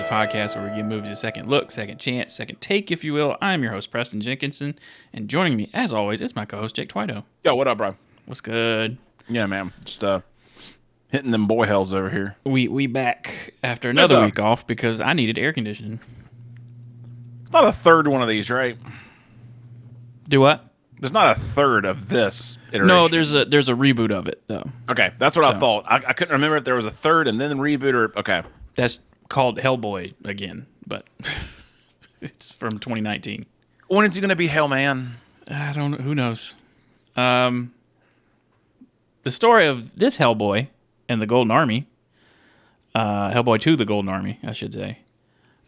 a podcast where we give movies a second look, second chance, second take, if you will. I'm your host, Preston Jenkinson, and joining me, as always, is my co-host, Jake Twito. Yo, what up, bro? What's good? Yeah, man. Just hitting them boy hells over here. We back after another week off because I needed air conditioning. It's not a third one of these, right? Do what? There's not a third of this iteration. No, there's a reboot of it, though. Okay, that's what I thought. I couldn't remember if there was a third and then the reboot or... Okay. That's called Hellboy again, but it's from 2019. When is he going to be Hellman? I don't know. Who knows? The story of this Hellboy and the Golden Army, Hellboy 2, the Golden Army, I should say.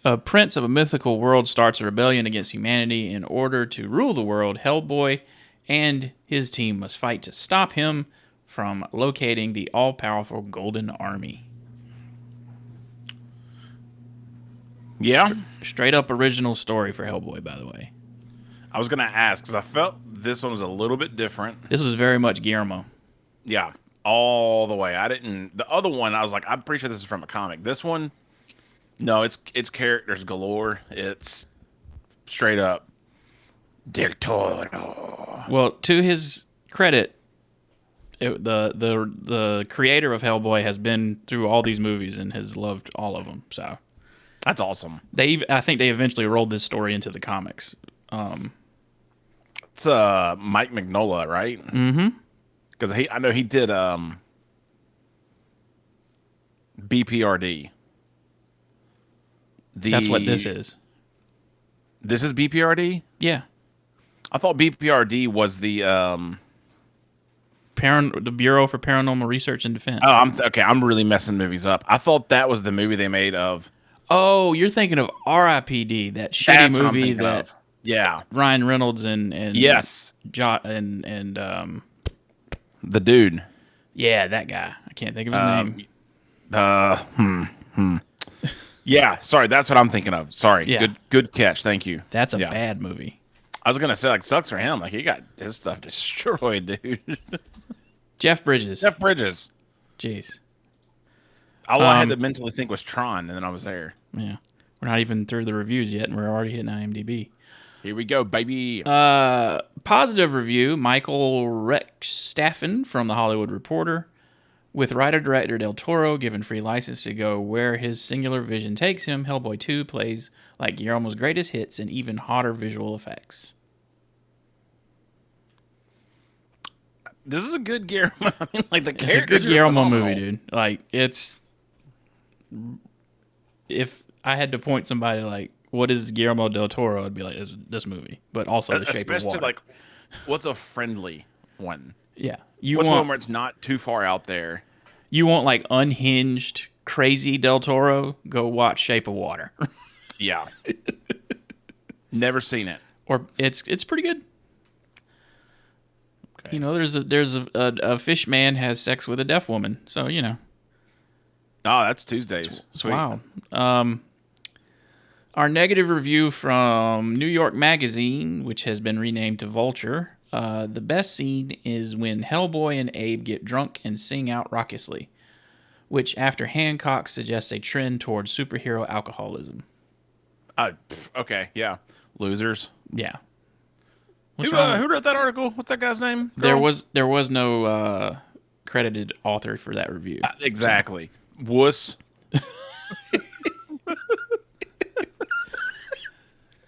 A prince of a mythical world starts a rebellion against humanity. In order to rule the world, Hellboy and his team must fight to stop him from locating the all-powerful Golden Army. Yeah? Straight up original story for Hellboy, by the way. I was going to ask, because I felt this one was a little bit different. This was very much Guillermo. Yeah, all the way. The other one, I was like, I'm pretty sure this is from a comic. This one, no, it's characters galore. It's straight up Del Toro. Well, to his credit, the creator of Hellboy has been through all these movies and has loved all of them. So that's awesome. I think they eventually rolled this story into the comics. It's Mike Mignola, right? Mm-hmm. Because I know he did BPRD. That's what this is. This is BPRD? Yeah. I thought BPRD was the Bureau for Paranormal Research and Defense. Oh, I'm really messing movies up. I thought that was the movie they made of. Oh, you're thinking of R.I.P.D., that shitty movie that Ryan Reynolds and yes, and the dude. Yeah, that guy. I can't think of his name. Yeah, sorry, that's what I'm thinking of. Sorry. Yeah. Good catch. Thank you. That's a bad movie. I was gonna say, like, sucks for him. Like, he got his stuff destroyed, dude. Jeff Bridges. Jeez. All I had to mentally think was Tron, and then I was there. Yeah. We're not even through the reviews yet, and we're already hitting IMDb. Here we go, baby. Positive review, Michael Reckstaffen from The Hollywood Reporter. With writer-director Del Toro given free license to go where his singular vision takes him, Hellboy 2 plays like Guillermo's greatest hits and even hotter visual effects. This is a good Guillermo. I mean, like, it's a good Guillermo movie, dude. Like, it's... If I had to point somebody like, what is Guillermo del Toro? I'd be like, this movie. But also The Shape of Water. Especially, like, what's a friendly one? Yeah. What's one where it's not too far out there? You want, like, unhinged, crazy Del Toro? Go watch Shape of Water. Yeah. Never seen it. Or it's pretty good. Okay. You know, there's a fish man has sex with a deaf woman. So, you know. Oh, that's Tuesdays. Sweet. Wow. Our negative review from New York Magazine, which has been renamed to Vulture. The best scene is when Hellboy and Abe get drunk and sing out raucously, which, after Hancock, suggests a trend towards superhero alcoholism. Okay, yeah. Losers. Yeah. Who wrote that article? What's that guy's name? Girl? There was no credited author for that review. Exactly. Wuss.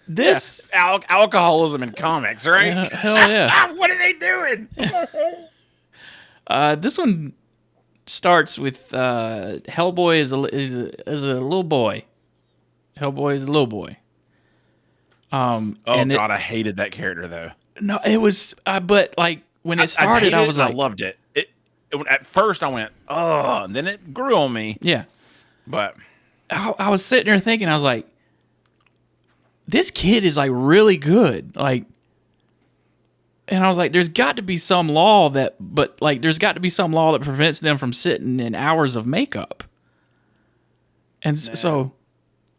This alcoholism in comics, right? Hell yeah! What are they doing? This one starts with Hellboy is a little boy. Hellboy is a little boy. God, I hated that character though. No, it was. But like when it started, I was like, I loved it. At first, I went, oh, and then it grew on me. Yeah, but I was sitting there thinking, I was like, this kid is like really good, like, and I was like, there's got to be some law that prevents them from sitting in hours of makeup, and so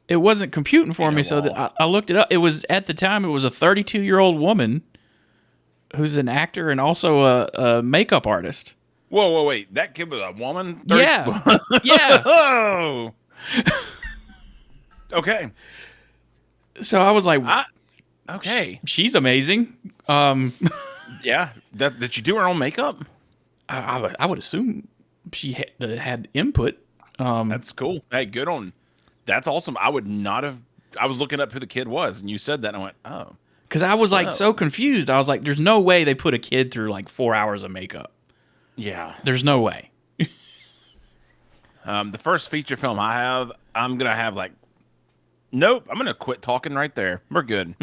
it wasn't computing for me. So that I looked it up. It was at the time it was a 32-year-old woman who's an actor and also a makeup artist. Whoa, wait! That kid was a woman? Yeah, yeah. Oh. Okay. So I was like, Okay. she's amazing. Yeah. Did she do her own makeup? I would assume she had input. That's cool. Hey, good on. That's awesome. I would not have. I was looking up who the kid was, and you said that, and I went, oh. Because I was like Whoa. so confused. I was like, there's no way they put a kid through like 4 hours of makeup. Yeah. There's no way. The first feature film I have, I'm going to have like, nope, I'm going to quit talking right there. We're good.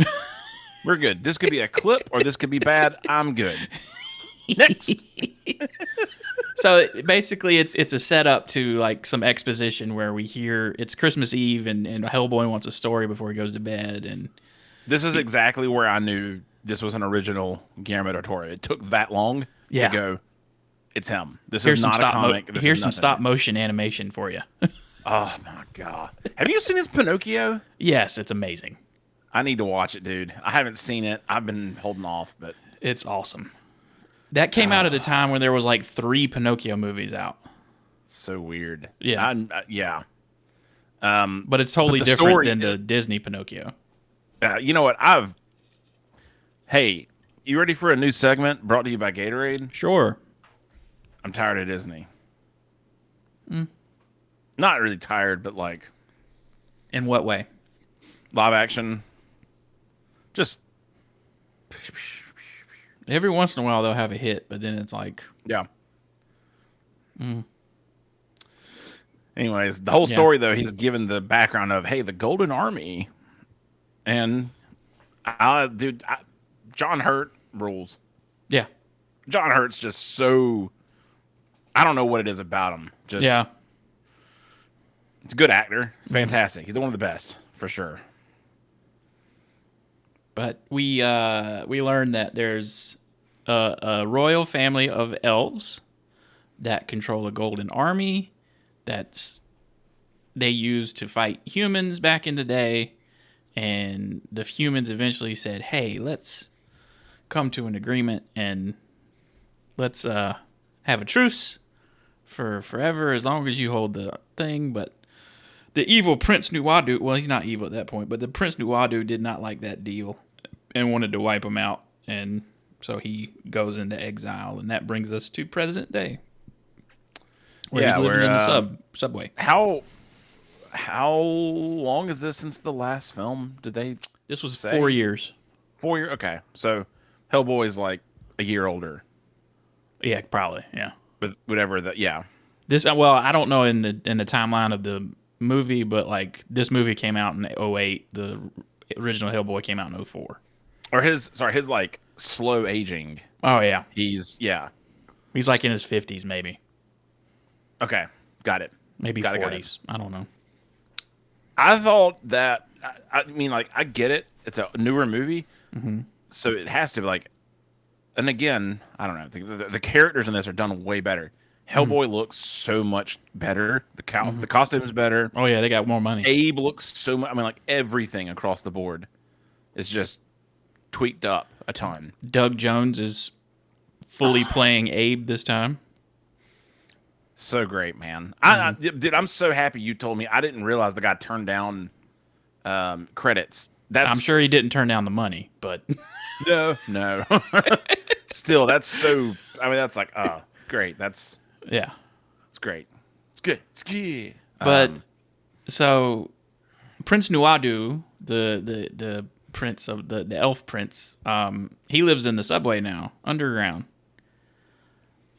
We're good. This could be a clip or this could be bad. I'm good. Next. So basically, it's a setup to like some exposition where we hear it's Christmas Eve and Hellboy wants a story before he goes to bed. And This is exactly where I knew this was an original Guillermo del Toro. It took that long to go, it's him. This is not a comic. Here's some stop motion animation for you. Oh, my God. Have you seen his Pinocchio? Yes, it's amazing. I need to watch it, dude. I haven't seen it. I've been holding off, but It's awesome. That came out at a time when there was like 3 Pinocchio movies out. so weird. Yeah. Yeah. But it's totally the different story- than the Disney Pinocchio. You know what? Hey, you ready for a new segment brought to you by Gatorade? Sure. I'm tired of Disney. Not really tired, but like In what way? live action. Just Every once in a while they'll have a hit, but then it's like, yeah. Anyways, the whole story though, he's given the background of hey, the Golden Army, and John Hurt rules. yeah, John Hurt's just so. I don't know what it is about him. Just yeah. He's a good actor. He's fantastic. He's one of the best for sure. But we learned that there's a royal family of elves that control a golden army they used to fight humans back in the day, and the humans eventually said, "Hey, let's come to an agreement and let's have a truce for forever as long as you hold the thing." But the evil Prince Nuadu, well, he's not evil at that point, but the Prince Nuadu did not like that deal and wanted to wipe him out, and so he goes into exile, and that brings us to present day, where he's living in the subway. How long is this since the last film? Did they? This was say? 4 years. 4 years. Okay, so Hellboy's like a year older, Yeah, probably. Yeah. but whatever. That yeah. This well, I don't know in the timeline of the movie, but like this movie came out in 2008. The original Hellboy came out in 2004. Or his like slow aging. Oh yeah, He's he's like in his 50s, maybe okay. Got it. maybe Got it. 40s. I don't know. I thought that. I mean, like I get it. It's a newer movie, so it has to be like. And again, I don't know. I think the characters in this are done way better. Hellboy looks so much better. The costume's better. Oh yeah, they got more money. Abe looks so much. I mean, like everything across the board is just tweaked up a ton. Doug Jones is fully playing Abe this time. So great, man. Dude, I'm so happy you told me. I didn't realize the guy turned down credits. I'm sure he didn't turn down the money, but no. Still, that's so. I mean, that's like, oh, great. That's yeah. it's great. It's good. It's good. But so Prince Nuadu, the prince of the elf prince, he lives in the subway now, underground.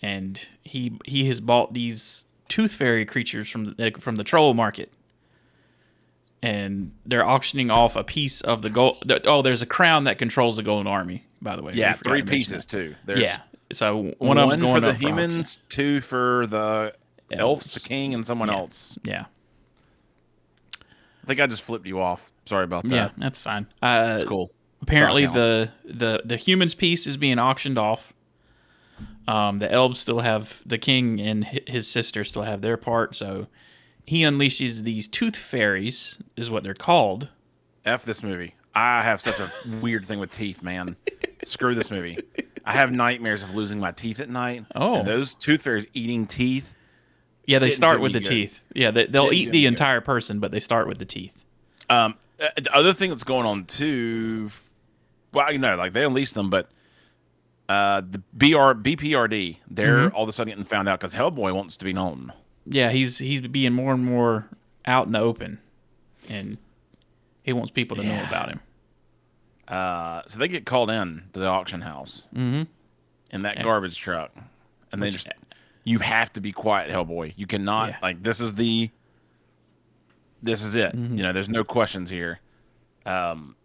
And he has bought these tooth fairy creatures from the troll market. And they're auctioning off a piece of the gold. There's a crown that controls the Golden Army, by the way. yeah, We forgot 3 to mention pieces that. too. There's Yeah. So one of them's going for the up for auction. humans, 2 for the elves, the king, and someone else. Yeah. I think I just flipped you off. Sorry about that. Yeah, that's fine. That's cool. Apparently, Sorry, the humans piece is being auctioned off. The elves still have the king and his sister still have their part. So he unleashes these tooth fairies, is what they're called. F this movie. I have such a weird thing with teeth, man. Screw this movie. I have nightmares of losing my teeth at night. Oh. And those tooth fairies eating teeth. Yeah, they Didn't start do with me the good. teeth. Yeah, they'll Didn't eat do the me good. entire person, but they start with the teeth. The other thing that's going on too, well, like they unleashed them, but the BPRD, they're all of a sudden getting found out because Hellboy wants to be known. Yeah, he's being more and more out in the open, and he wants people to know about him. So they get called in to the auction house in that garbage truck, and they just, you have to be quiet, Hellboy. You cannot like this is it. There's no questions here. And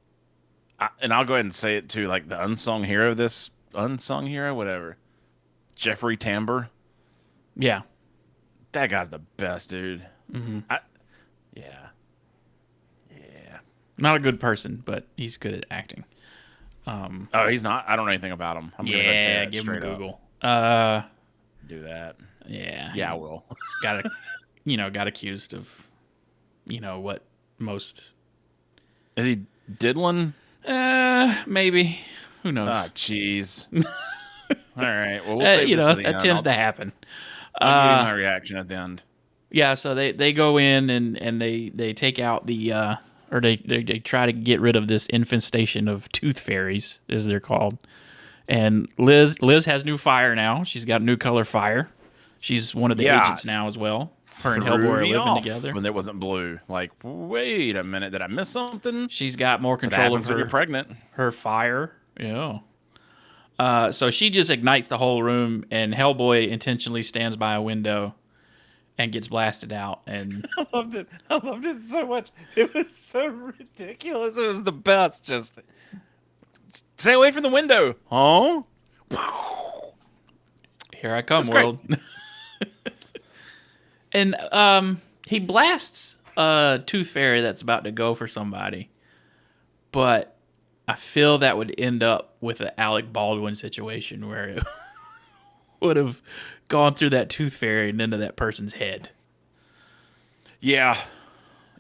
I'll go ahead and say it too, like the unsung hero, whatever. Jeffrey Tambor. Yeah. That guy's the best, dude. Yeah. Not a good person, but he's good at acting. Oh, he's not? I don't know anything about him. I'm gonna go give him a Google. Do that. Yeah. Yeah, I will. got accused of, what most. Is he diddling? Maybe. Who knows? Ah, jeez. All right. Well, we'll save this to the that end. tends to happen. I'll give you my reaction at the end. Yeah, so they go in and they take out the or they try to get rid of this infestation of tooth fairies, as they're called. And Liz has new fire now. She's got a new color fire. She's one of the agents now as well. Her and Hellboy are living together. When it wasn't blue, like, wait a minute, did I miss something? She's got more control of her pregnant. Her fire. Yeah. So she just ignites the whole room, and Hellboy intentionally stands by a window and gets blasted out. And I loved it. I loved it so much. It was so ridiculous. It was the best. Just stay away from the window. Huh? Here I come, world. And he blasts a tooth fairy that's about to go for somebody. But I feel that would end up with an Alec Baldwin situation where it would have gone through that tooth fairy and into that person's head. Yeah.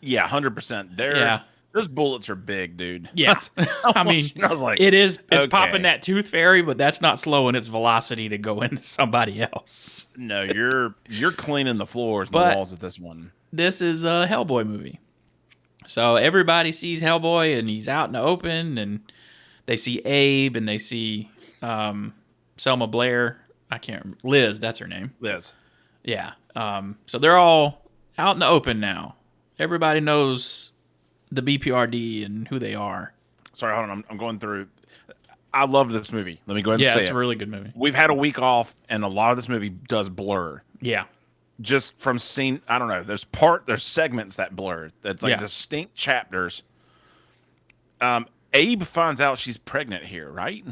Yeah, 100%. Those bullets are big, dude. Yeah. I was like, it's popping that tooth fairy, but that's not slowing its velocity to go into somebody else. No, you're cleaning the floors and the walls with this one. This is a Hellboy movie. So everybody sees Hellboy, and he's out in the open, and they see Abe, and they see Selma Blair. I can't remember. Liz, that's her name. Liz. Yeah. So they're all out in the open now. Everybody knows the BPRD and who they are. Sorry, hold on. I'm going through. I love this movie. Let me go ahead and say it. Yeah, it's a really good movie. We've had a week off, and a lot of this movie does blur. Yeah. Just from seeing, I don't know. There's segments that blur. That's like distinct chapters. Abe finds out she's pregnant here, right?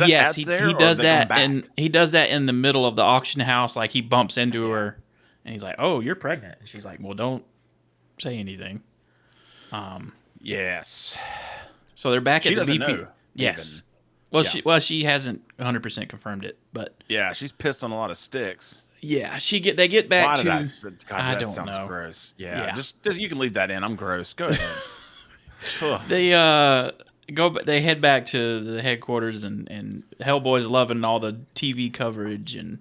Yes, he does that, and he does that in the middle of the auction house. Like, he bumps into her, and he's like, "Oh, you're pregnant." And she's like, "Well, don't say anything." Yes. So they're back at the BP. Know, yes. Even. Well, she hasn't 100% confirmed it, but yeah, she's pissed on a lot of sticks. Yeah, they get back Why to. did I don't sounds know. Gross. Yeah, just you can leave that in. I'm gross. Go ahead. They They head back to the headquarters, and Hellboy's loving all the TV coverage and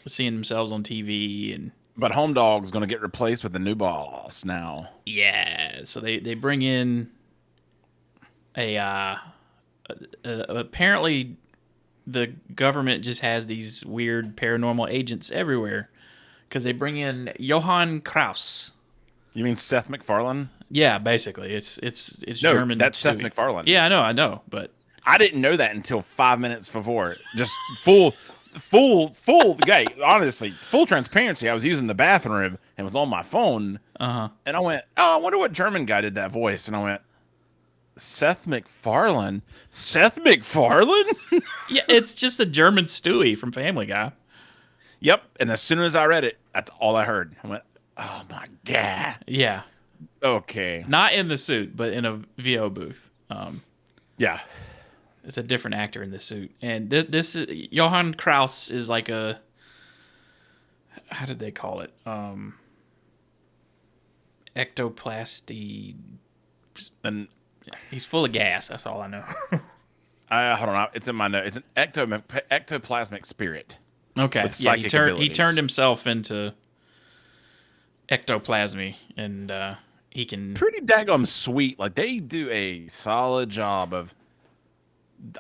seeing themselves on TV. But Home Dog's going to get replaced with the new boss now. Yeah, so they bring in apparently the government just has these weird paranormal agents everywhere, because they bring in Johann Kraus. You mean Seth MacFarlane? Yeah, basically, it's no, German. That's Seth MacFarlane. Yeah, I know, but I didn't know that until 5 minutes before. Just full guy. Honestly, full transparency. I was using the bathroom and was on my phone, and I went, "Oh, I wonder what German guy did that voice." And I went, "Seth MacFarlane? Seth MacFarlane?" Yeah, it's just the German Stewie from Family Guy. Yep. And as soon as I read it, that's all I heard. I went, "Oh my god." Yeah. Okay. Not in the suit, but in a VO booth. Yeah. It's a different actor in the suit. And this is, Johann Kraus is like a, how did they call it? Ectoplasty. And he's full of gas. That's all I know. Hold on. It's in my note. It's an ectoplasmic spirit. Okay. With Yeah, psychic he turned himself into ectoplasmy, and he can. Pretty daggum sweet. Like they do a solid job of.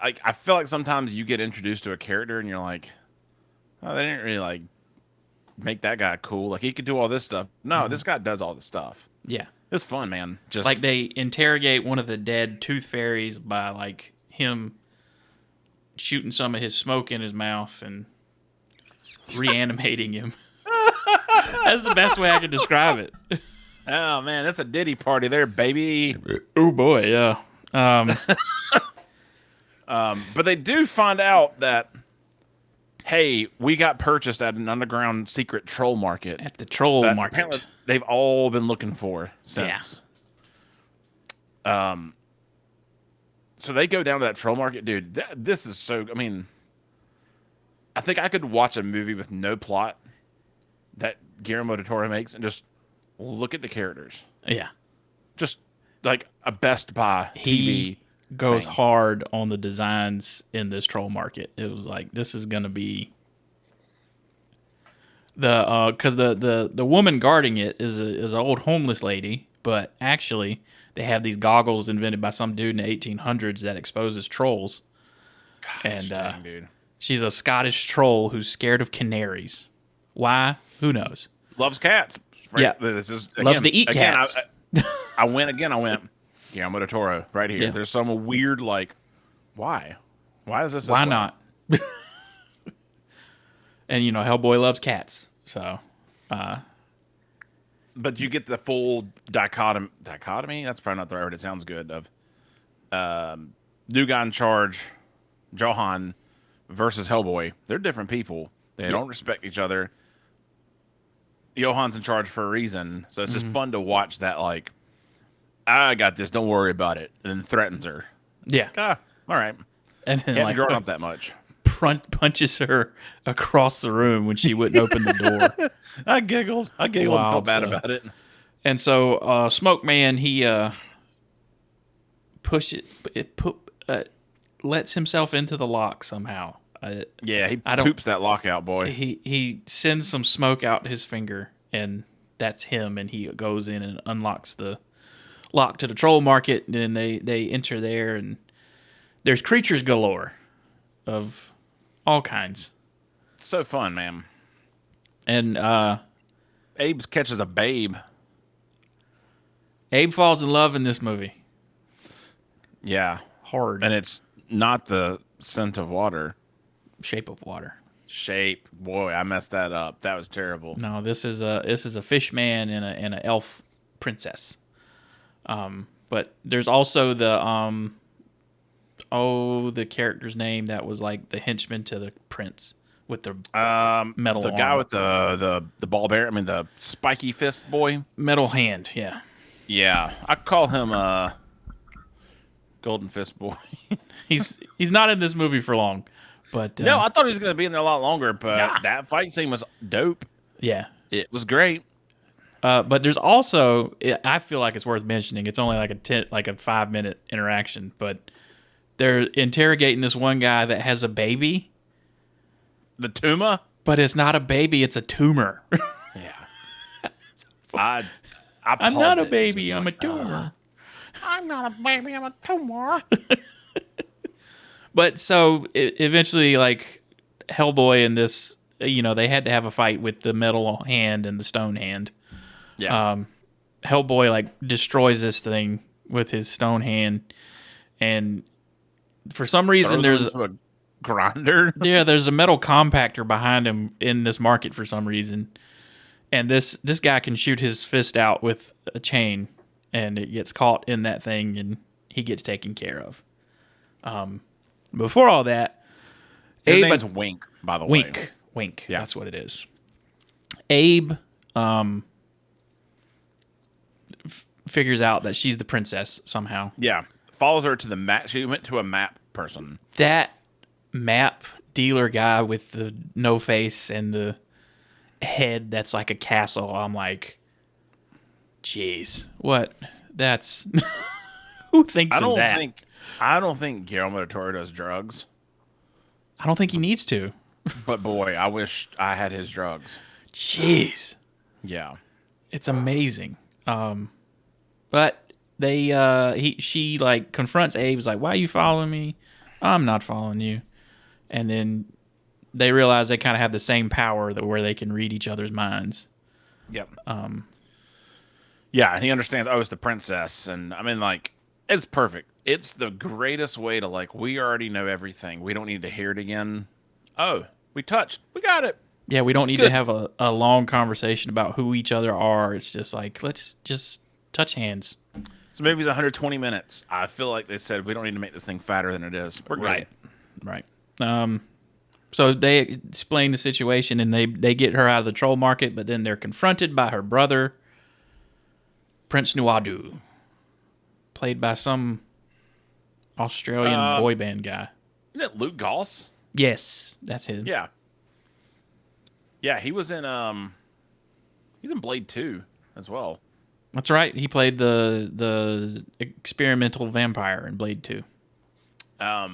Like I feel like sometimes you get introduced to a character and you're like, oh, they didn't really like make that guy cool. Like he could do all this stuff. No, this guy does all the stuff. Yeah. It's fun, man. Just Like they interrogate one of the dead tooth fairies by like him shooting some of his smoke in his mouth and reanimating him. That's the best way I can describe it. oh man, that's a Diddy party there, baby. Oh boy, yeah. But they do find out that, hey, we got purchased at an underground secret troll market. At the troll that market. apparently they've all been looking for since. So they go down to that troll market. Dude, this is so... I mean, I think I could watch a movie with no plot that Guillermo del Toro makes and just look at the characters. Yeah. Just like a Best Buy TV. He goes thing. hard on the designs in this troll market. It was like, this is going to be... Because the woman guarding it is an old homeless lady, but actually they have these goggles invented by some dude in the 1800s that exposes trolls. And Dang, dude. she's a Scottish troll who's scared of canaries. Why? Who knows? Loves cats. Yeah. This is, Loves to eat cats. I went, Guillermo del Toro, right here. Yeah. There's some weird, like, why? Why is this Why way? not? And, Hellboy loves cats. So, But you get the full dichotomy? That's probably not the right word. It sounds good. Of new guy in charge, Johan, versus Hellboy. They're different people. They don't respect each other. Johan's in charge for a reason. So it's just fun to watch that, like, I got this, don't worry about it. And then threatens her. yeah. All right. And then, Hadn't grown up that much. punches her across the room when she wouldn't open the door. I giggled and felt bad about it. And so, Smoke Man, he lets himself into the lock somehow. Yeah, he poops that lockout, boy. He sends some smoke out his finger, and that's him. And he goes in and unlocks the lock to the troll market. And then they enter there, and there's creatures galore of all kinds. It's so fun, man. And Abe catches a babe. Abe falls in love in this movie. Yeah. Hard. And it's not the scent of water. Shape of water. Shape. Boy, I messed that up. That was terrible. No, this is a fish man and an elf princess. But there's also the character's name that was like the henchman to the prince with the metal the arm. guy with the ball bear. I mean the spiky fist boy. Metal hand. Yeah. Yeah, I call him Golden Fist Boy. He's not in this movie for long, but no, I thought he was going to be in there a lot longer. But that fight scene was dope. Yeah, it was great. But there's also, I feel like it's worth mentioning. It's only like a 5-minute interaction, but they're interrogating this one guy that has a baby. The tumor, but it's not a baby; it's a tumor. Yeah, I'm not a baby. I'm a tumor. I'm not a baby. I'm a tumor. But so eventually, like Hellboy and this, they had to have a fight with the metal hand and the stone hand. Yeah. Hellboy like destroys this thing with his stone hand, and for some reason there's a grinder. Yeah, there's a metal compactor behind him in this market for some reason. And this guy can shoot his fist out with a chain, and it gets caught in that thing, and he gets taken care of. Before all that, His name's Wink, by the way. Wink. Yeah. That's what it is. Abe figures out that she's the princess somehow. Yeah, follows her to the map. She went to a map person. That map dealer guy with the no face and the head that's like a castle. I'm like, jeez, what? That's who thinks of that? I don't think Guillermo del Toro does drugs. I don't think he needs to. But boy, I wish I had his drugs. Jeez, Yeah, it's amazing. But she like confronts Abe. Is like, "Why are you following me? I'm not following you." And then they realize they kind of have the same power where they can read each other's minds. Yep. Yeah, and he understands. Oh, it's the princess, and I mean, like, it's perfect. It's the greatest way to like. We already know everything. We don't need to hear it again. Oh, we touched. We got it. Yeah, we don't need Good. to have a long conversation about who each other are. It's just like, let's just touch hands. This movie's 120 minutes. I feel like they said we don't need to make this thing fatter than it is. We're good. Right. So they explain the situation and they get her out of the troll market, but then they're confronted by her brother, Prince Nuadu, played by some Australian boy band guy. Isn't it Luke Goss? Yes, that's him. Yeah. Yeah, he was in he's in Blade 2 as well. That's right. He played the experimental vampire in Blade 2. What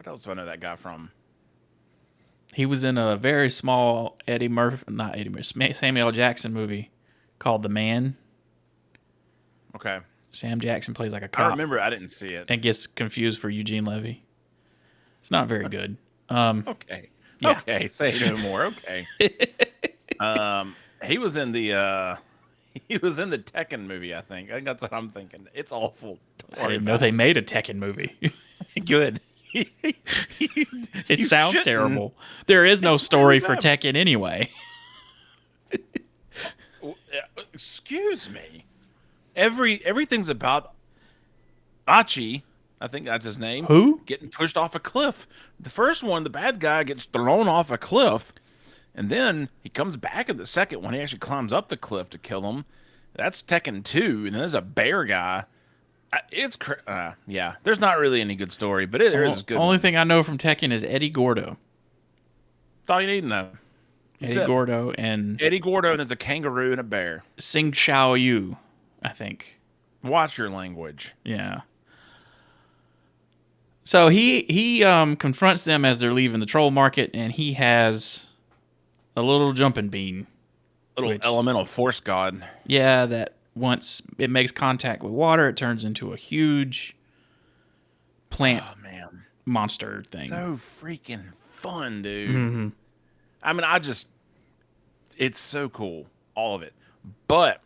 else do I know that guy from? He was in a very small Samuel L. Jackson movie called The Man. Okay. Sam Jackson plays like a cop. I remember. I didn't see it. And gets confused for Eugene Levy. It's not very good. Okay. Yeah. Okay. Say no more. Okay. He was in the Tekken movie. I think that's what I'm thinking. It's awful. I didn't know they made a Tekken movie. Good. It sounds terrible. There is no story for Tekken anyway. Excuse me. Everything's about Archie. I think that's his name. Who? Getting pushed off a cliff. The first one, the bad guy gets thrown off a cliff, and then he comes back in the second one. He actually climbs up the cliff to kill him. That's Tekken 2, and then there's a bear guy. Yeah. There's not really any good story, but there is a good. Only thing I know from Tekken is Eddie Gordo. That's all you need to know. Eddie Gordo, and there's a kangaroo and a bear. Sing Xiao Yu, I think. Watch your language. Yeah. So he confronts them as they're leaving the troll market, and he has a little jumping bean. Elemental force god. Yeah, that once it makes contact with water, it turns into a huge plant monster thing. So freaking fun, dude. Mm-hmm. I mean, it's so cool, all of it. But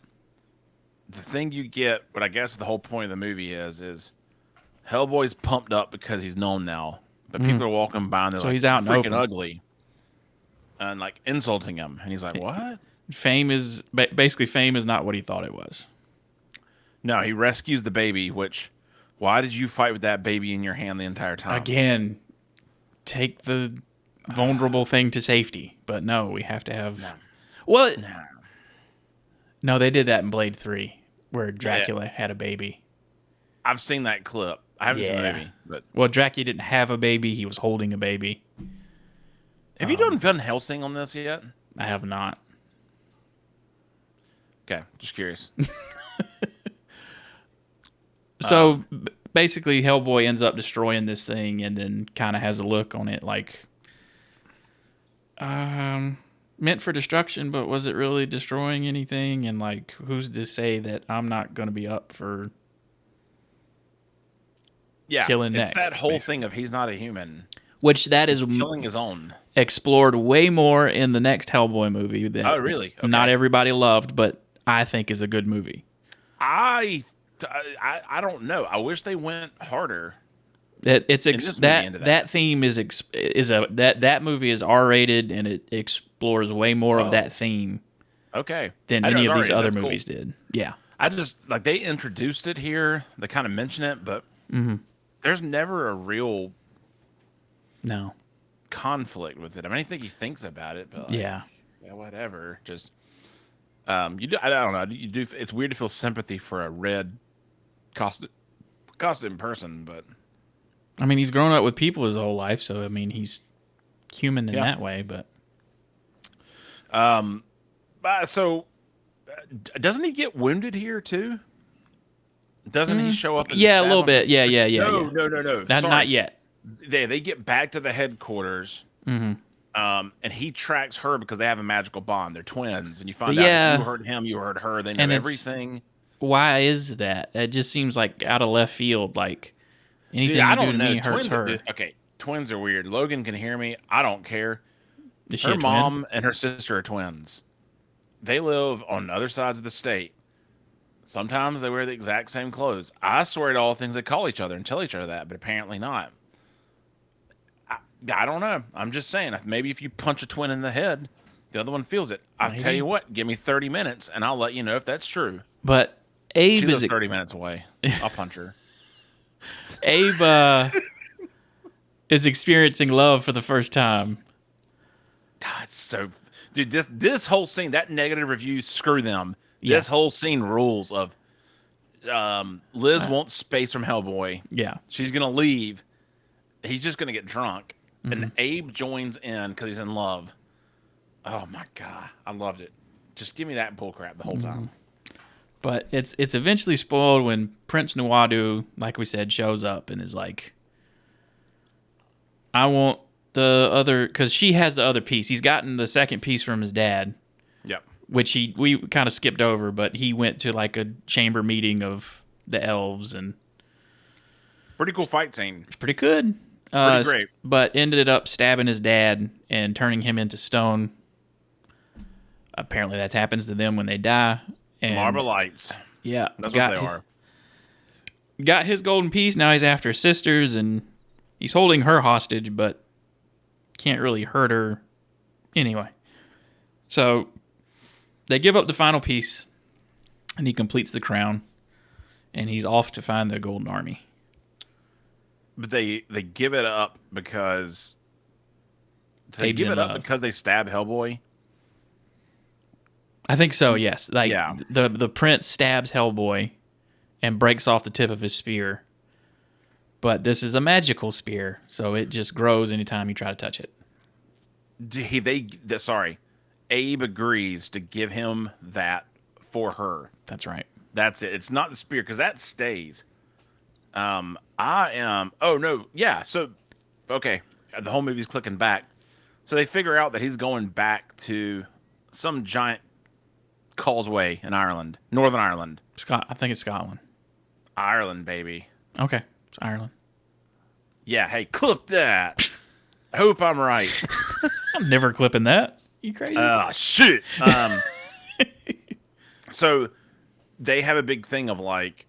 the thing you get, what I guess the whole point of the movie is Hellboy's pumped up because he's known now. But people are walking by and they're like, he's out freaking ugly. And like insulting him. And he's like, what? Fame is not what he thought it was. No, he rescues the baby, which, why did you fight with that baby in your hand the entire time? Again, take the vulnerable thing to safety. But no, we have to have... No. Well, no, they did that in Blade 3, where Dracula had a baby. I've seen that clip. I haven't seen the movie. But... Well, Dracula didn't have a baby. He was holding a baby. Have you done Van Helsing on this yet? I have not. Okay, just curious. So basically, Hellboy ends up destroying this thing, and then kind of has a look on it like, meant for destruction, but was it really destroying anything? And like, who's to say that I'm not going to be up for killing next? It's that whole thing of he's not a human. Which that is killing his own. Explored way more in the next Hellboy movie. That really? Okay. Not everybody loved, but I think is a good movie. I don't know. I wish they went harder. That theme that movie is R-rated, and it explores way more of that theme. Okay. Than any of these other movies did. Yeah. I just like they introduced it here. They kind of mention it, but there's never a real conflict with it. I mean, I think he thinks about it, but like, whatever. Just you do. I don't know. You do. It's weird to feel sympathy for a red costume person, but I mean, he's grown up with people his whole life, so I mean, he's human in that way. But so doesn't he get wounded here too? Doesn't he show up? And a little bit. Yeah. No. Not yet. They get back to the headquarters. And he tracks her because they have a magical bond. They're twins, and you find out if you hurt him, you hurt her. They know everything. why is that? It just seems like out of left field. Like anything Dude, I you do don't to know. me hurts her. Okay, twins are weird. Logan can hear me. I don't care. Is she Her a twin? mom and her sister are twins. They live on other sides of the state. Sometimes they wear the exact same clothes. I swear to all things they call each other and tell each other that, but apparently not. I don't know. I'm just saying. Maybe if you punch a twin in the head, the other one feels it. I'll tell you what. Give me 30 minutes, and I'll let you know if that's true. But She Abe lives is 30 minutes away. I'll punch her. Abe is experiencing love for the first time. God, it's so, dude. This whole scene, that negative review, screw them. Yeah. This whole scene rules. Of Liz wants space from Hellboy. Yeah. She's gonna leave. He's just gonna get drunk, Mm-hmm. and Abe joins in because he's in love. Oh my god, I loved it. Just give me that bullcrap the whole time. But it's eventually spoiled when Prince Nuadu, like we said, shows up and is like, I want the other, because she has the other piece. He's gotten the second piece from his dad, Yep. which we kind of skipped over, but he went to like a chamber meeting of the elves, and Pretty cool fight scene. it's pretty good. Pretty great. But ended up stabbing his dad and turning him into stone. Apparently that happens to them when they die. And Marble lights. yeah, That's what they are. Got his golden piece. Now he's after his sisters, and he's holding her hostage, but can't really hurt her anyway. So they give up the final piece, and he completes the crown, and he's off to find the Golden Army. But they give it up because Abe's in love. because they stab Hellboy. I think so, yes. Like Yeah. the prince stabs Hellboy and breaks off the tip of his spear. But this is a magical spear, so it just grows anytime you try to touch it. Abe agrees to give him that for her. That's right. That's it. It's not the spear because that stays. I am. Oh no, yeah. So, okay, the whole movie's clicking back. So they figure out that he's going back to some giant causeway in Ireland, Northern Ireland. I think it's Scotland. Ireland, baby. Okay, it's Ireland. Yeah. Hey, clip that. I hope I'm right. I'm never clipping that. You crazy? Shit. So they have a big thing of like,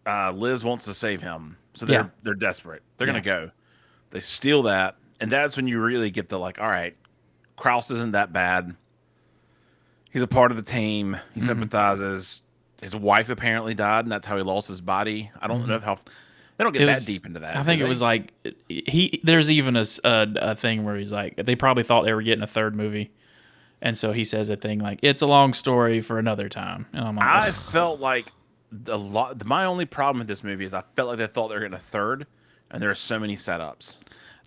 Liz wants to save him, so they're desperate. They're gonna go. They steal that, and that's when you really get the like, all right, Krause isn't that bad. He's a part of the team. He sympathizes. His wife apparently died, and that's how he lost his body. I don't know how they don't get that deep into that. I think it was like there's even a thing where he's like, they probably thought they were getting a third movie, and so he says a thing like, "It's a long story for another time." And I'm like, I felt like my only problem with this movie is I felt like they thought they were getting a third, and there are so many setups.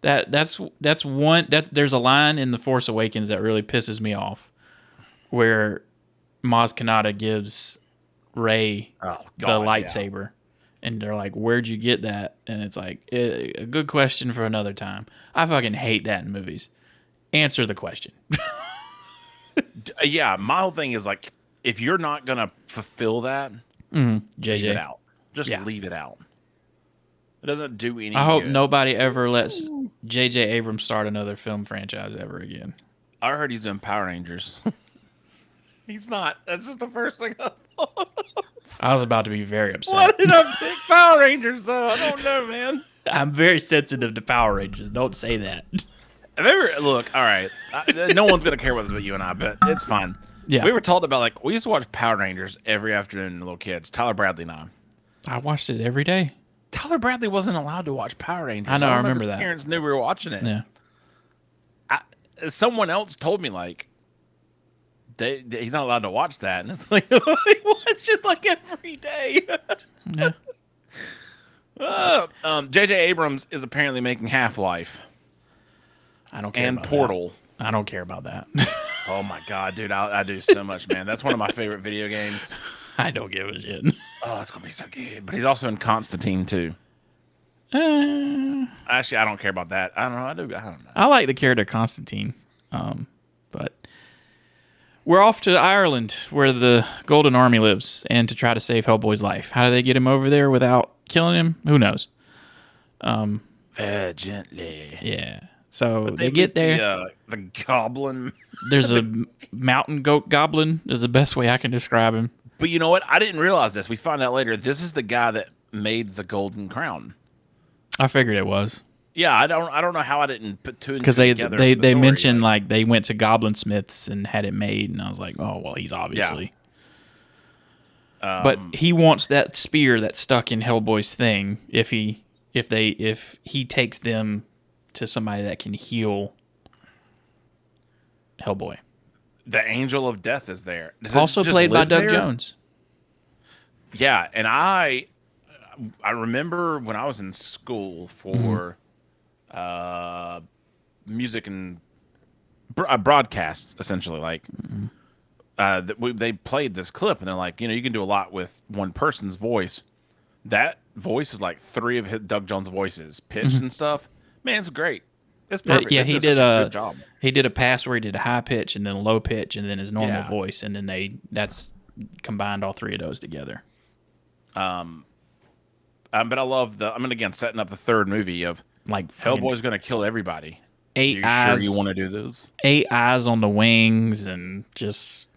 That's one. There's a line in The Force Awakens that really pisses me off, where Maz Kanata gives Rey the lightsaber, and they're like, "Where'd you get that?" And it's like, a good question for another time. I fucking hate that in movies. Answer the question. Yeah, my whole thing is like, if you're not gonna fulfill that, JJ, leave it out. Just leave it out. It doesn't do any. I hope nobody ever lets J.J. Abrams start another film franchise ever again. I heard he's doing Power Rangers. He's not. That's just the first thing I thought. I was about to be very upset. Why did I pick Power Rangers though? I don't know, man. I'm very sensitive to Power Rangers. Don't say that. Look, all right. No one's gonna care about this but you and I, but it's fine. Yeah. We were told about like we used to watch Power Rangers every afternoon, little kids. Tyler Bradley and I watched it every day. Tyler Bradley wasn't allowed to watch Power Rangers. I know. I don't remember if his that. Parents knew we were watching it. Yeah. Someone else told me like he's not allowed to watch that, and it's like we watch it like every day. Yeah. J.J. Abrams is apparently making Half-Life. I don't care. And about Portal. That. I don't care about that. Oh my god, dude, I do so much, man. That's one of my favorite video games. I don't give a shit. Oh, it's gonna be so good. But he's also in Constantine too. Actually, I don't care about that. I don't know. I don't know. I like the character Constantine, but We're off to Ireland, where the Golden Army lives, and to try to save Hellboy's life. How do they get him over there without killing him? Who knows? Very gently. Yeah. So But they get there. The goblin. There's a mountain goat goblin, is the best way I can describe him. But you know what? I didn't realize this. We find out later. This is the guy that made the golden crown. I figured it was. Yeah, I don't know how I didn't put two and two Because together. they mentioned like they went to goblin smiths and had it made, and I was like, oh well, he's obviously. Yeah. But he wants that spear that's stuck in Hellboy's thing. If he takes them to somebody that can heal Hellboy. The Angel of Death is there. Also played by Doug Jones. Yeah, and I remember when I was in school for music and broadcast, essentially, like they played this clip, and they're like, you can do a lot with one person's voice. That voice is like 3 of Doug Jones' voices, pitched and stuff. Man, it's great. It's perfect. Yeah, he did a good job. He did a pass where he did a high pitch and then a low pitch and then his normal voice, and then that's combined all 3 of those together. But I love again, setting up the third movie of like Hellboy's going to kill everybody. 8 eyes. Sure you want to do this? 8 eyes on the wings, and just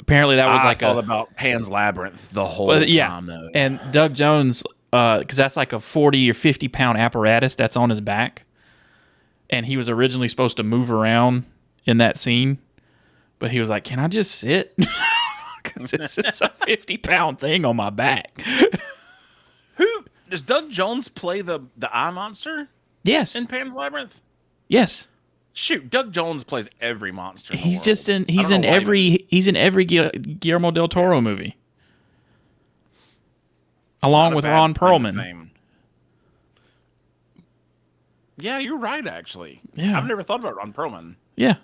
apparently that was I thought about Pan's Labyrinth the whole time, though. And Doug Jones, because that's like a 40 or 50 pound apparatus that's on his back. And he was originally supposed to move around in that scene, but he was like, "Can I just sit?" Because it's just a 50-pound thing on my back. Who does Doug Jones play the eye monster? Yes, in Pan's Labyrinth. Yes. Shoot, Doug Jones plays every monster. He's in every Guillermo del Toro movie, along with Ron Perlman. Yeah, you're right, actually. Yeah. I've never thought about Ron Perlman. Yeah.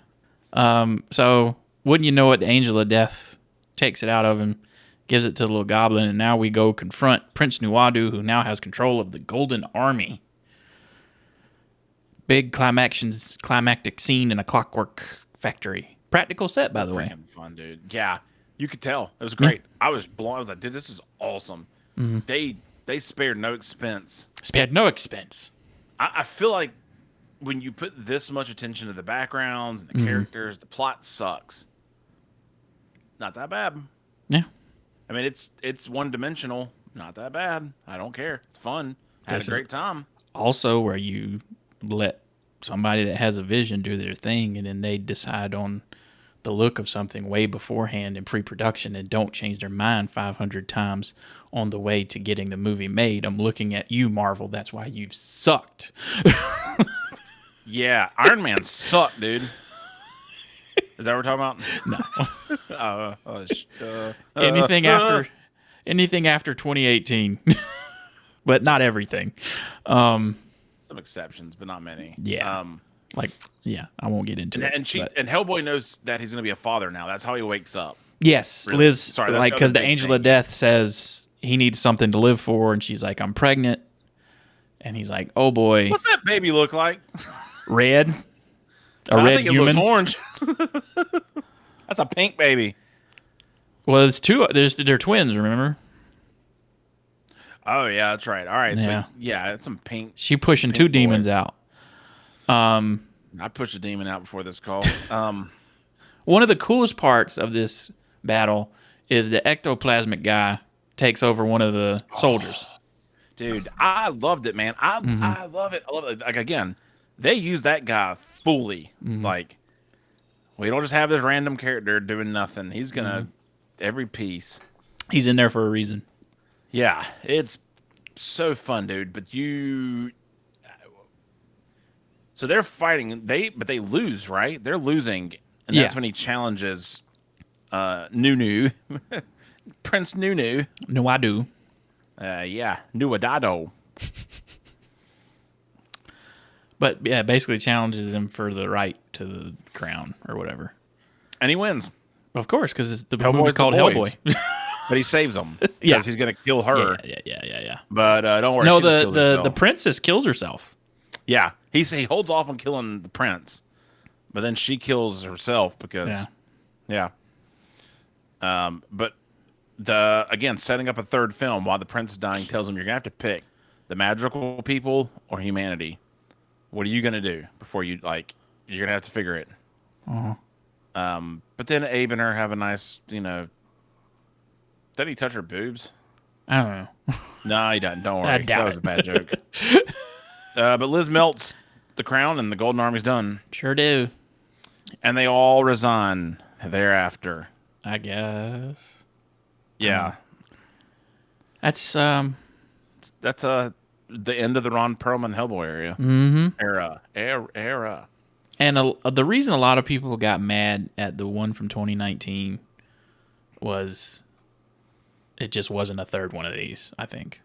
So, wouldn't you know it, the Angel of Death takes it out of him, gives it to the little goblin, and now we go confront Prince Nuadu, who now has control of the Golden Army. Big climactic scene in a clockwork factory. Practical set, by the way. Fun, dude. Yeah, you could tell. It was great. I was blown. I was like, dude, this is awesome. Mm-hmm. They spared no expense. Spared no expense. I feel like when you put this much attention to the backgrounds and the characters, the plot sucks. Not that bad. Yeah. I mean, it's one-dimensional. Not that bad. I don't care. It's fun. Had a great time. Also, where you let somebody that has a vision do their thing, and then they decide on the look of something way beforehand in pre-production and don't change their mind 500 times on the way to getting the movie made. I'm looking at you, Marvel. That's why you've sucked. Yeah, Iron Man sucked, dude. Is that what we're talking about? No. Anything after 2018, but not everything. Some exceptions, but not many. Yeah. I won't get into it. And Hellboy knows that he's going to be a father now. That's how he wakes up. Yes, really. Liz, because the Angel of Death says he needs something to live for, and she's like, I'm pregnant. And he's like, oh boy. What's that baby look like? Red? I think human? It looks orange. That's a pink baby. Well, there's two. They're twins, remember? Oh, yeah, that's right. All right. Yeah. So, yeah, it's some pink. She pushing two demons out. I pushed a demon out before this call. One of the coolest parts of this battle is the ectoplasmic guy takes over one of the soldiers. Dude, I loved it, man. I love it. I love it. Like, again, they use that guy fully. Like, we don't just have this random character doing nothing. He's going to, every piece. He's in there for a reason. Yeah, it's so fun, dude. But so they're fighting, but they lose, right? They're losing. And that's when he challenges Nunu. Prince Nunu. Nuadu. Nuadado. But yeah, basically challenges him for the right to the crown or whatever. And he wins. Of course, because the movie's called Hellboy. But he saves them. Because he's going to kill her. Yeah. But don't worry. No, the princess kills herself. Yeah. He holds off on killing the prince. But then she kills herself because Yeah. But again, setting up a third film while the prince is dying tells him you're gonna have to pick the magical people or humanity. What are you gonna do before you like? You're gonna have to figure it. But then Abe and her have a nice, Did he touch her boobs? I don't know. No, he doesn't. Don't I worry. doubt That was it. a bad joke. But Liz melts the crown, and the Golden Army's done, Sure do. and they all resign thereafter. I guess. Yeah, That's that's the end of the Ron Perlman Hellboy era. and the reason a lot of people got mad at the one from 2019 was it just wasn't a third one of these, I think.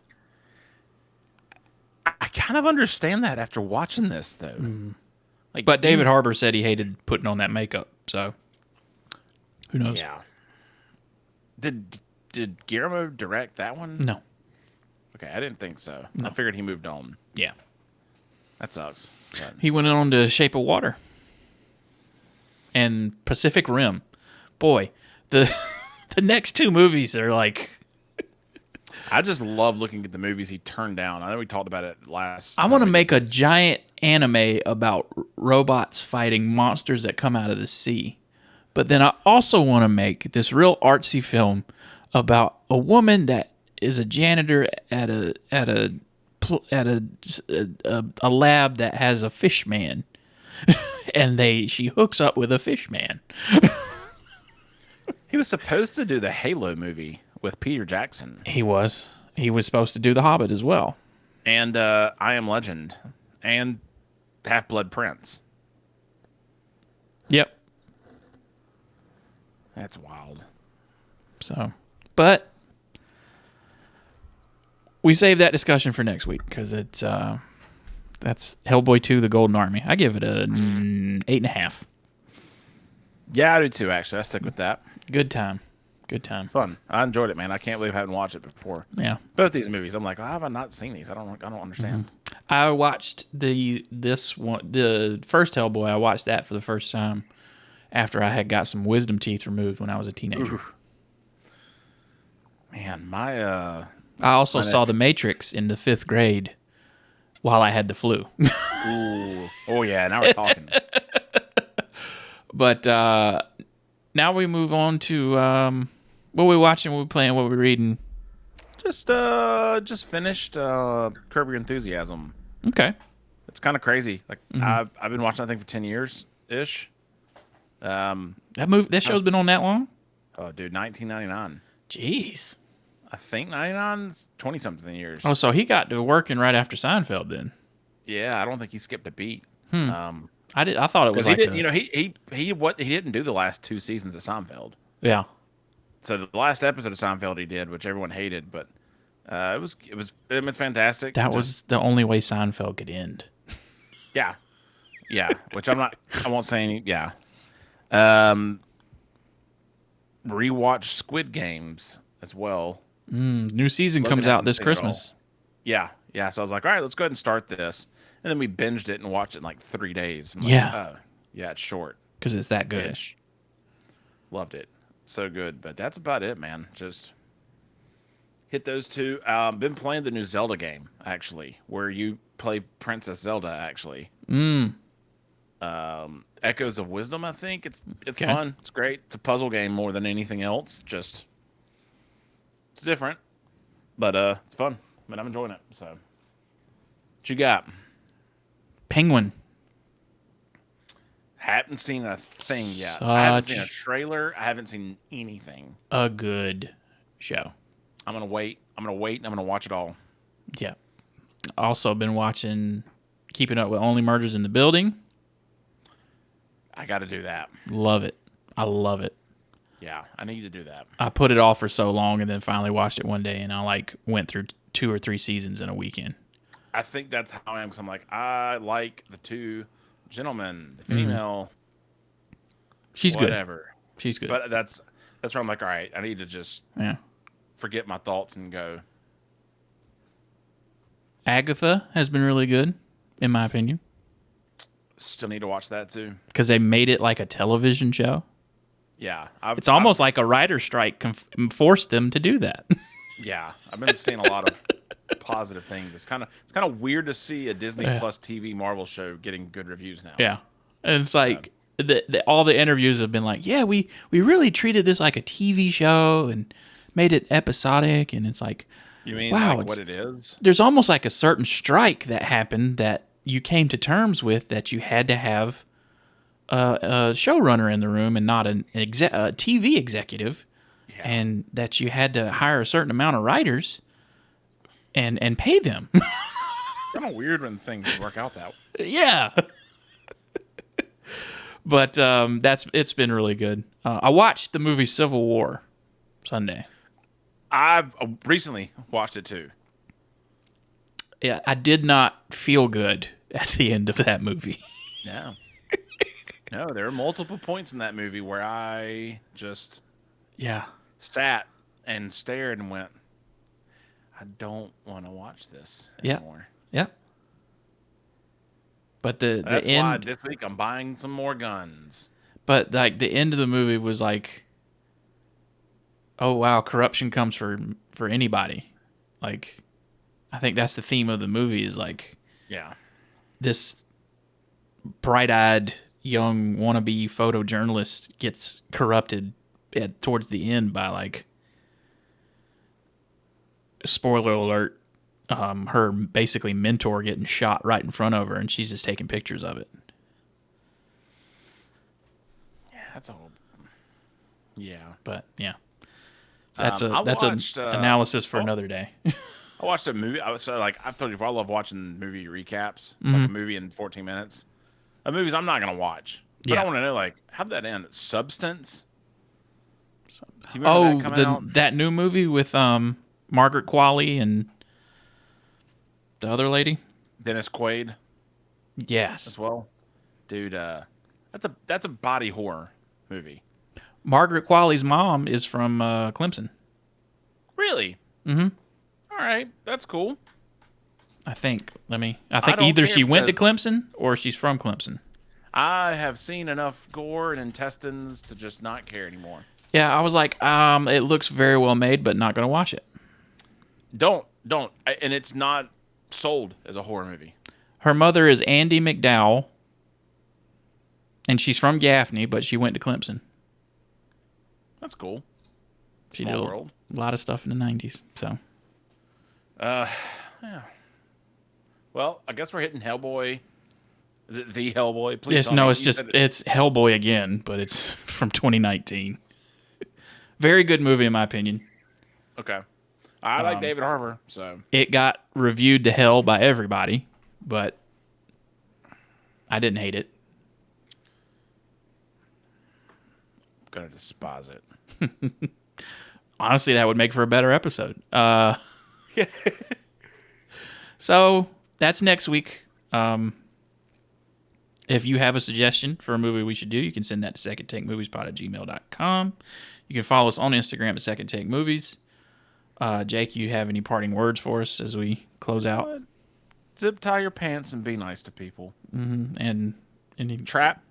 I kind of understand that after watching this, though. Like, But David Harbour said he hated putting on that makeup, so who knows? yeah. Did Guillermo direct that one? No. Okay, I didn't think so. I figured he moved on. Yeah. That sucks. But He went on to Shape of Water and Pacific Rim. Boy, the the next two movies are like I just love looking at the movies he turned down. I know we talked about it last. I want to make a giant anime about robots fighting monsters that come out of the sea. But then I also want to make this real artsy film about a woman that is a janitor at a lab that has a fish man, and she hooks up with a fish man. He was supposed to do the Halo movie with Peter Jackson He was supposed to do The Hobbit as well. and I Am Legend and Half Blood Prince. Yep. That's wild. So, but we save that discussion for next week because it's that's Hellboy 2: The Golden Army. I give it a 8.5. Yeah, I do too. Actually, I stick with that. Good time. Good time. Fun. I enjoyed it, man. I can't believe I haven't watched it before. Yeah. Both these movies, I'm like, how have I not seen these? I don't understand. I watched the first Hellboy. I watched that for the first time after I had got some wisdom teeth removed when I was a teenager. Ooh. Man, my I also saw The Matrix in the 5th grade while I had the flu. ooh, oh yeah, now we're talking. But now we move on to what we watching, what we playing, what we reading. Just finished Curb Your Enthusiasm. Okay. It's kind of crazy. Like I've been watching that thing for 10 years ish. That show's been on that long? Oh, dude, 1999. Jeez. I think 99 is 20 something years. Oh, so he got to working right after Seinfeld then. Yeah, I don't think he skipped a beat. I thought it was Because he like didn't, he didn't do the last 2 seasons of Seinfeld. yeah. So the last episode of Seinfeld he did, which everyone hated, but it was fantastic. That was the only way Seinfeld could end. Yeah. Which I won't say any. Yeah. Rewatch Squid Games as well. New season Logan comes out hasn't this seen it Christmas. Yeah. So I was like, all right, let's go ahead and start this, and then we binged it and watched it in like 3 days. I'm like, Yeah. Yeah, it's short. Because it's that good. Ish. Loved it. So good. But that's about it, man. Just hit those two. Been playing the new Zelda game, actually, where you play Princess Zelda, actually. Echoes of Wisdom, I think. It's Okay. fun. It's great. It's a puzzle game more than anything else. Just it's different. But it's fun. But I'm enjoying it. So what you got? Penguin. Haven't seen a thing yet. I haven't seen a Such trailer. I haven't seen anything. a good show. I'm gonna wait. And I'm gonna watch it all. Yeah. Also been watching Keeping Up with Only Murders in the Building. I got to do that. Love it. I love it. Yeah, I need to do that. I put it off for so long and then finally watched it one day and I went through 2 or 3 seasons in a weekend. I think that's how I am. Because I'm like, I like the 2 gentlemen, the female. She's whatever. good. She's good. But that's where I'm like, all right, I need to just forget my thoughts and go. Agatha has been really good, in my opinion. Still need to watch that too. Because they made it like a television show. Yeah, It's almost like a writer's strike forced them to do that. Yeah, I've been seeing a lot of positive things. It's kind of weird to see a Disney Plus TV Marvel show getting good reviews now. Yeah. And it's like all the interviews have been like, yeah, we really treated this like a TV show and made it episodic. And it's like, You mean wow, like what it is? There's almost like a certain strike that happened that you came to terms with, that you had to have a showrunner in the room and not a TV executive, and that you had to hire a certain amount of writers and pay them. Kind of weird when things work out that way. Yeah. But it's been really good. I watched the movie Civil War Sunday. I've recently watched it too. Yeah, I did not feel good at the end of that movie. Yeah. No, there are multiple points in that movie where I just sat and stared and went, I don't want to watch this anymore. Yeah. But the That's end, why this week I'm buying some more guns. But like the end of the movie was like, oh wow, corruption comes for anybody. Like, I think that's the theme of the movie, is like, this bright-eyed young wannabe photojournalist gets corrupted towards the end by, like, spoiler alert, her basically mentor getting shot right in front of her, and she's just taking pictures of it. Yeah, that's all. Yeah, but yeah, that's an analysis for another day. I watched a movie. I've told you before, I love watching movie recaps. It's like a movie in 14 minutes. Movies I'm not gonna watch, but I want to know, like, how'd that end? Substance. Do you remember that coming out? That new movie with Margaret Qualley and the other lady, Dennis Quaid. Yes, as well, dude. That's a body horror movie. Margaret Qualley's mom is from Clemson. Really? Mm-hmm. All right, that's cool. I think either she went to Clemson or she's from Clemson. I have seen enough gore and intestines to just not care anymore. Yeah, I was like, it looks very well made, but not going to watch it. Don't. And it's not sold as a horror movie. Her mother is Andy McDowell, and she's from Gaffney, but she went to Clemson. That's cool. She did a lot of stuff in the 90s, so. Yeah. Well, I guess we're hitting Hellboy. Is it the Hellboy? Please. Yes, no, it's Hellboy again, but it's from 2019. Very good movie, in my opinion. Okay. I like David Harbour, so. It got reviewed to hell by everybody, but I didn't hate it. I'm going to despise it. Honestly, that would make for a better episode. So, that's next week. If you have a suggestion for a movie we should do, you can send that to secondtakemoviespod@gmail.com. You can follow us on Instagram at Second Take Movies. Jake, you have any parting words for us as we close out? Zip tie your pants and be nice to people. Mm-hmm. And trap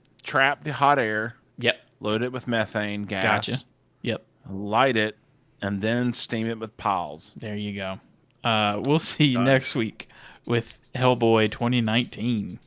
the hot air. Yep. Load it with methane gas. Gotcha. Yep. Light it and then steam it with piles. There you go. We'll see you next week with Hellboy 2019.